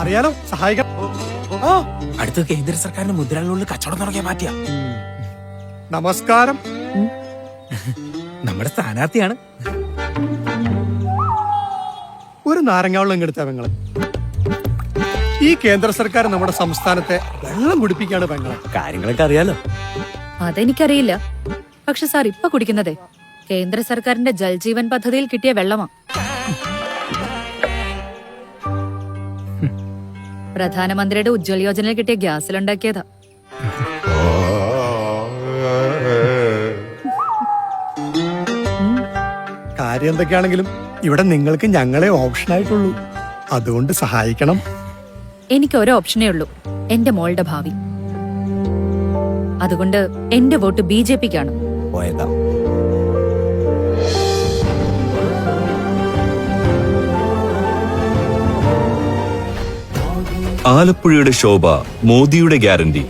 അറിയാലോ, സഹായിക്കാം. അടുത്ത കേന്ദ്ര സർക്കാരിന്റെ മുദ്രകളിലുള്ള കച്ചവടം തുടങ്ങിയ മാറ്റിയ. നമസ്കാരം. നമ്മുടെ സ്ഥാനാർത്ഥിയാണ്. ഒരു നാരങ്ങാവെള്ളം ഇങ്ങെടുത്ത പെങ്ങളെ. ഈ കേന്ദ്ര സർക്കാർ നമ്മുടെ സംസ്ഥാനത്തെ വെള്ളം കുടിപ്പിക്കാണ് പെങ്ങളെ. കാര്യങ്ങളൊക്കെ അറിയാലോ. അതെനിക്കറിയില്ല. പക്ഷെ സാർ ഇപ്പൊ കുടിക്കുന്നതേ കേന്ദ്ര സർക്കാരിന്റെ ജൽജീവൻ പദ്ധതിയിൽ കിട്ടിയ വെള്ളമാ. പ്രധാനമന്ത്രിയുടെ ഉജ്ജ്വൽ യോജനയിൽ കിട്ടിയ ഗ്യാസിലുണ്ടാക്കിയതാ. കാര്യം എന്തൊക്കെയാണെങ്കിലും ഇവിടെ നിങ്ങൾക്ക് ഞങ്ങളെ ഓപ്ഷനായിട്ടുള്ളൂ. അതുകൊണ്ട് സഹായിക്കണം. എനിക്ക് ഒരു ഓപ്ഷനേ ഉള്ളൂ, എന്റെ മോളുടെ ഭാവി. അതുകൊണ്ട് എന്റെ വോട്ട് BJPക്കാണ്. പോയതാ. ആലപ്പുഴയുടെ ശോഭ, മോദിയുടെ ഗ്യാരണ്ടി.